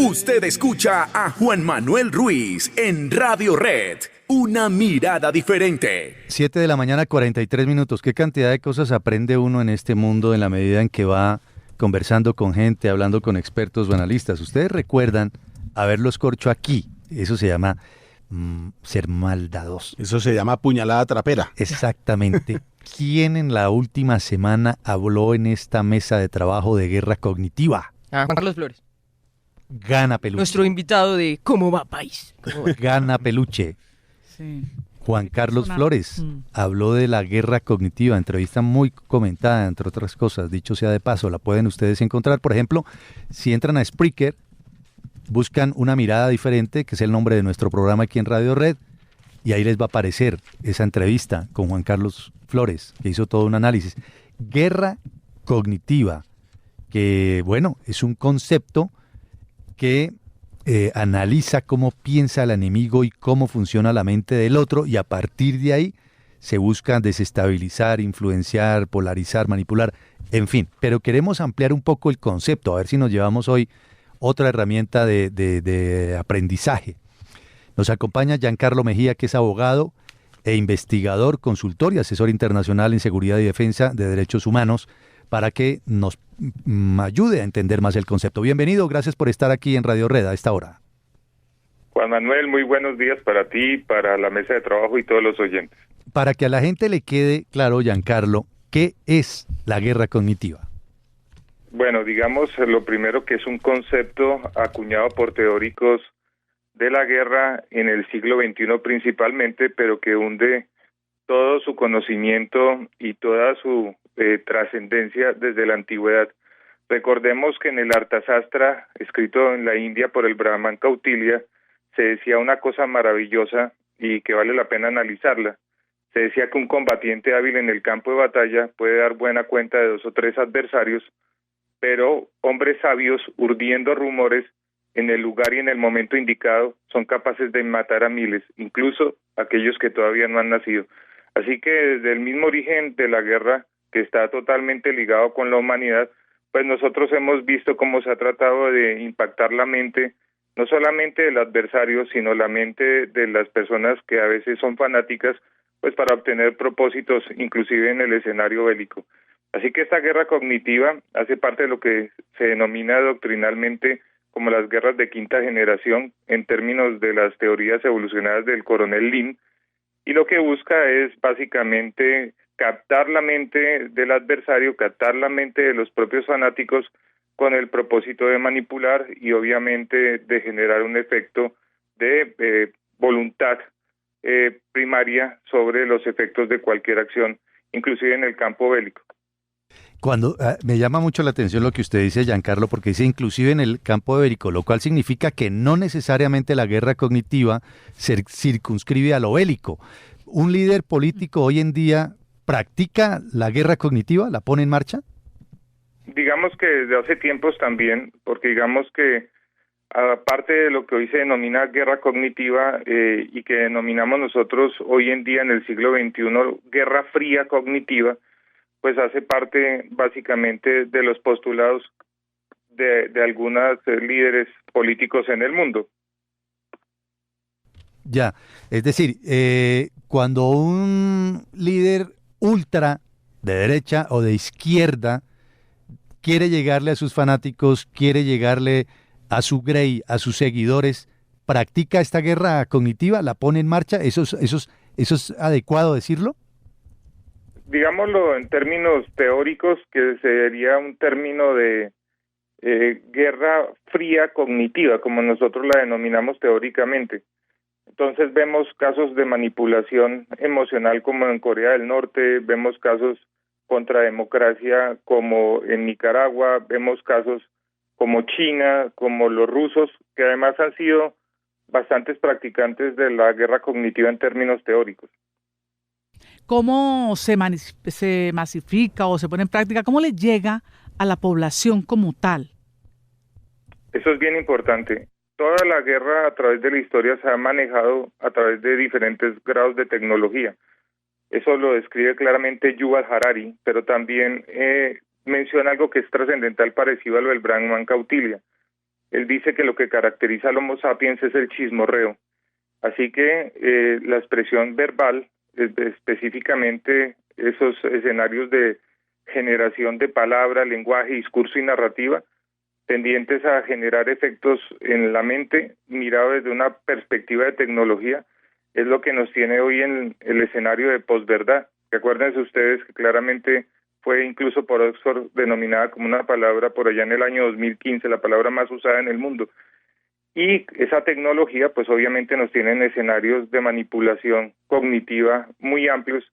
Usted escucha a Juan Manuel Ruiz en Radio Red, una mirada diferente. 7 de la mañana, 43 minutos. ¿Qué cantidad de cosas aprende uno en este mundo en la medida en que va conversando con gente, hablando con expertos o analistas? Ustedes recuerdan haberlos corcho aquí. Eso se llama ser maldadoso. Eso se llama puñalada trapera. Exactamente. ¿Quién en la última semana habló en esta mesa de trabajo de guerra cognitiva? Juan Carlos Flores. Gana Peluche. Nuestro invitado de ¿Cómo va país? Gana Peluche. Sí. Juan Carlos Flores habló de la guerra cognitiva, entrevista muy comentada, entre otras cosas, dicho sea de paso, la pueden ustedes encontrar. Por ejemplo, si entran a Spreaker, buscan Una Mirada Diferente, que es el nombre de nuestro programa aquí en Radio Red, y ahí les va a aparecer esa entrevista con Juan Carlos Flores, que hizo todo un análisis. Guerra cognitiva, que bueno, es un concepto que analiza cómo piensa el enemigo y cómo funciona la mente del otro, y a partir de ahí se busca desestabilizar, influenciar, polarizar, manipular, en fin. Pero queremos ampliar un poco el concepto, a ver si nos llevamos hoy otra herramienta de aprendizaje. Nos acompaña Giancarlo Mejía, que es abogado e investigador, consultor y asesor internacional en seguridad y defensa de derechos humanos, para que nos ayude a entender más el concepto. Bienvenido, gracias por estar aquí en Radio Red a esta hora. Juan Manuel, muy buenos días para ti, para la mesa de trabajo y todos los oyentes. Para que a la gente le quede claro, Giancarlo, ¿qué es la guerra cognitiva? Bueno, digamos lo primero que es un concepto acuñado por teóricos de la guerra en el siglo XXI principalmente, pero que hunde todo su conocimiento y toda su trascendencia desde la antigüedad. Recordemos que en el Arthashastra, escrito en la India por el Brahman Kautilya, se decía una cosa maravillosa y que vale la pena analizarla. Se decía que un combatiente hábil en el campo de batalla puede dar buena cuenta de 2 o 3 adversarios, pero hombres sabios, urdiendo rumores en el lugar y en el momento indicado, son capaces de matar a miles, incluso aquellos que todavía no han nacido. Así que desde el mismo origen de la guerra, que está totalmente ligado con la humanidad, pues nosotros hemos visto cómo se ha tratado de impactar la mente, no solamente del adversario, sino la mente de las personas que a veces son fanáticas, pues para obtener propósitos, inclusive en el escenario bélico. Así que esta guerra cognitiva hace parte de lo que se denomina doctrinalmente como las guerras de quinta generación, en términos de las teorías evolucionadas del coronel Lin, y lo que busca es básicamente captar la mente del adversario, captar la mente de los propios fanáticos con el propósito de manipular y obviamente de generar un efecto de voluntad primaria sobre los efectos de cualquier acción, inclusive en el campo bélico. Cuando me llama mucho la atención lo que usted dice, Giancarlo, porque dice inclusive en el campo bélico, lo cual significa que no necesariamente la guerra cognitiva se circunscribe a lo bélico. ¿Un líder político hoy en día practica la guerra cognitiva? ¿La pone en marcha? Digamos que desde hace tiempos también, porque digamos que aparte de lo que hoy se denomina guerra cognitiva y que denominamos nosotros hoy en día en el siglo XXI guerra fría cognitiva, pues hace parte básicamente de los postulados de algunos líderes políticos en el mundo. Ya, es decir, cuando un líder ultra de derecha o de izquierda quiere llegarle a sus fanáticos, quiere llegarle a su grey, a sus seguidores, ¿practica esta guerra cognitiva? ¿La pone en marcha? ¿Eso es adecuado decirlo? Digámoslo en términos teóricos, que sería un término de guerra fría cognitiva, como nosotros la denominamos teóricamente. Entonces vemos casos de manipulación emocional como en Corea del Norte, vemos casos contra democracia como en Nicaragua, vemos casos como China, como los rusos, que además han sido bastantes practicantes de la guerra cognitiva en términos teóricos. ¿Cómo se masifica o se pone en práctica? ¿Cómo le llega a la población como tal? Eso es bien importante. Toda la guerra a través de la historia se ha manejado a través de diferentes grados de tecnología. Eso lo describe claramente Yuval Harari, pero también menciona algo que es trascendental parecido a lo del Brahman Kautilya. él dice que lo que caracteriza al Homo sapiens es el chismorreo. Así que la expresión verbal, específicamente esos escenarios de generación de palabra, lenguaje, discurso y narrativa, tendientes a generar efectos en la mente, mirado desde una perspectiva de tecnología, es lo que nos tiene hoy en el escenario de posverdad. Acuérdense ustedes que claramente fue incluso por Oxford denominada como una palabra por allá en el año 2015, la palabra más usada en el mundo. Y esa tecnología, pues obviamente nos tiene en escenarios de manipulación cognitiva muy amplios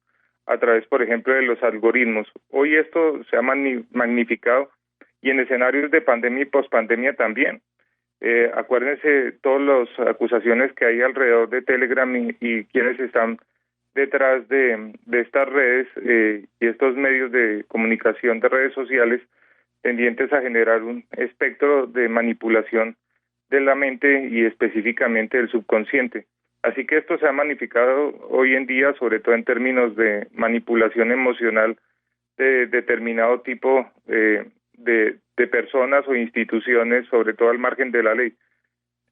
a través, por ejemplo, de los algoritmos. Hoy esto se ha magnificado y en escenarios de pandemia y pospandemia también. Acuérdense todas las acusaciones que hay alrededor de Telegram y quienes están detrás de estas redes y estos medios de comunicación de redes sociales tendientes a generar un espectro de manipulación de la mente y específicamente del subconsciente. Así que esto se ha magnificado hoy en día, sobre todo en términos de manipulación emocional de determinado tipo de personas o instituciones, sobre todo al margen de la ley.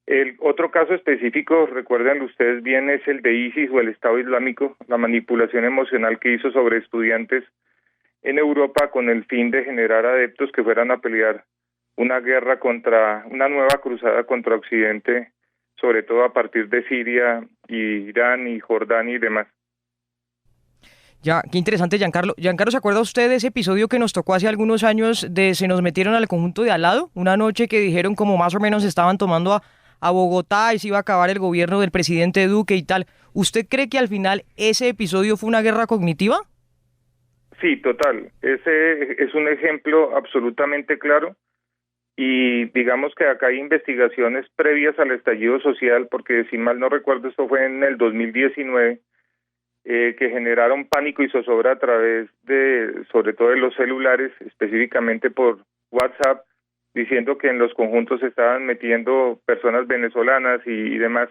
El otro caso específico, recuerden ustedes bien, es el de ISIS o el Estado Islámico, la manipulación emocional que hizo sobre estudiantes en Europa con el fin de generar adeptos que fueran a pelear una nueva cruzada contra Occidente, sobre todo a partir de Siria, y Irán y Jordania y demás. Ya, qué interesante, Giancarlo. Giancarlo, ¿se acuerda usted de ese episodio que nos tocó hace algunos años de se nos metieron al conjunto de al lado? Una noche que dijeron como más o menos estaban tomando a Bogotá y se iba a acabar el gobierno del presidente Duque y tal. ¿Usted cree que al final ese episodio fue una guerra cognitiva? Sí, total. Ese es un ejemplo absolutamente claro. Y digamos que acá hay investigaciones previas al estallido social, porque si mal no recuerdo, esto fue en el 2019, que generaron pánico y zozobra a través de, sobre todo de los celulares, específicamente por WhatsApp, diciendo que en los conjuntos se estaban metiendo personas venezolanas y demás.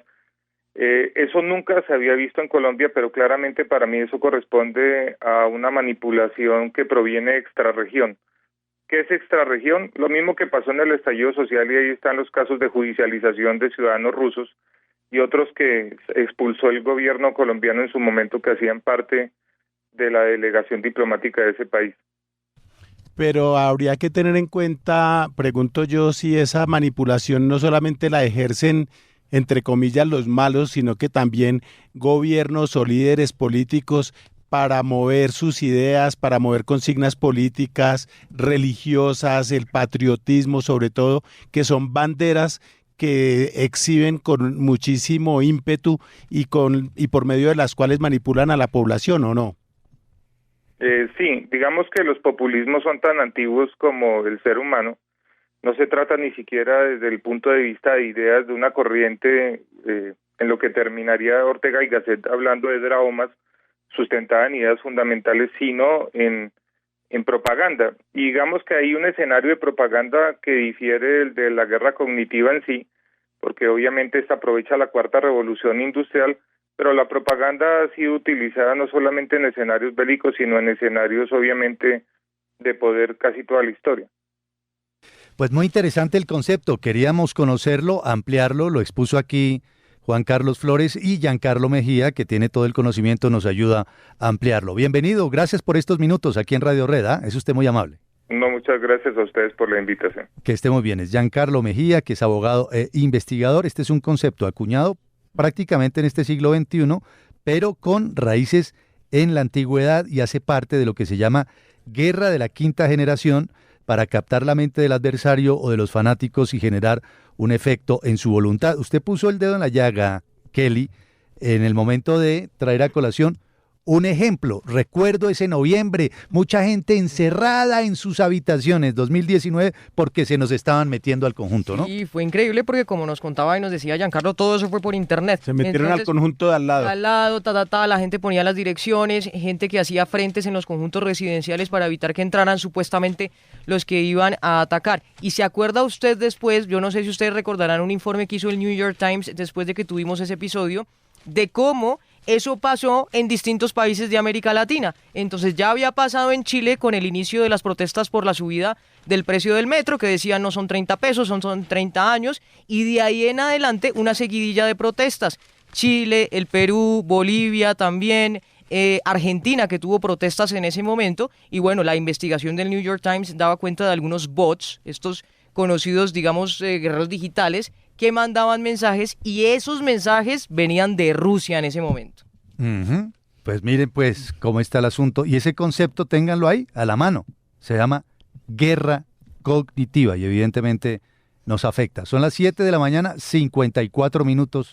Eso nunca se había visto en Colombia, pero claramente para mí eso corresponde a una manipulación que proviene de extrarregión. ¿Qué es extrarregión? Lo mismo que pasó en el estallido social, y ahí están los casos de judicialización de ciudadanos rusos y otros que expulsó el gobierno colombiano en su momento, que hacían parte de la delegación diplomática de ese país. Pero habría que tener en cuenta, pregunto yo, si esa manipulación no solamente la ejercen, entre comillas, los malos, sino que también gobiernos o líderes políticos para mover sus ideas, para mover consignas políticas, religiosas, el patriotismo sobre todo, que son banderas que exhiben con muchísimo ímpetu y por medio de las cuales manipulan a la población, ¿o no? Sí, digamos que los populismos son tan antiguos como el ser humano. No se trata ni siquiera desde el punto de vista de ideas de una corriente en lo que terminaría Ortega y Gasset hablando de dramas, sustentada en ideas fundamentales, sino en propaganda. Y digamos que hay un escenario de propaganda que difiere del de la guerra cognitiva en sí, porque obviamente esta aprovecha la cuarta revolución industrial, pero la propaganda ha sido utilizada no solamente en escenarios bélicos, sino en escenarios obviamente de poder casi toda la historia. Pues muy interesante el concepto, queríamos conocerlo, ampliarlo, lo expuso aquí Juan Carlos Flores, y Giancarlo Mejía, que tiene todo el conocimiento, nos ayuda a ampliarlo. Bienvenido, gracias por estos minutos aquí en Radio Red, es usted muy amable. No, muchas gracias a ustedes por la invitación. Que esté muy bien, es Giancarlo Mejía, que es abogado e investigador. Este es un concepto acuñado prácticamente en este siglo XXI, pero con raíces en la antigüedad y hace parte de lo que se llama guerra de la quinta generación, para captar la mente del adversario o de los fanáticos y generar un efecto en su voluntad. Usted puso el dedo en la llaga, Kelly, en el momento de traer a colación un ejemplo. Recuerdo ese noviembre, mucha gente encerrada en sus habitaciones, 2019, porque se nos estaban metiendo al conjunto, ¿no? Sí, fue increíble porque como nos contaba y nos decía Giancarlo, todo eso fue por internet. Se metieron al conjunto de al lado. Al lado, la gente ponía las direcciones, gente que hacía frentes en los conjuntos residenciales para evitar que entraran supuestamente los que iban a atacar. Y se acuerda usted después, yo no sé si ustedes recordarán un informe que hizo el New York Times después de que tuvimos ese episodio, de cómo eso pasó en distintos países de América Latina. Entonces ya había pasado en Chile con el inicio de las protestas por la subida del precio del metro, que decían no son 30 pesos, son 30 años, y de ahí en adelante una seguidilla de protestas. Chile, el Perú, Bolivia también, Argentina, que tuvo protestas en ese momento, y bueno, la investigación del New York Times daba cuenta de algunos bots, estos conocidos, digamos, guerreros digitales, que mandaban mensajes, y esos mensajes venían de Rusia en ese momento. Uh-huh. Pues miren pues cómo está el asunto, y ese concepto ténganlo ahí, a la mano, se llama guerra cognitiva, y evidentemente nos afecta. Son las 7 de la mañana, 54 minutos.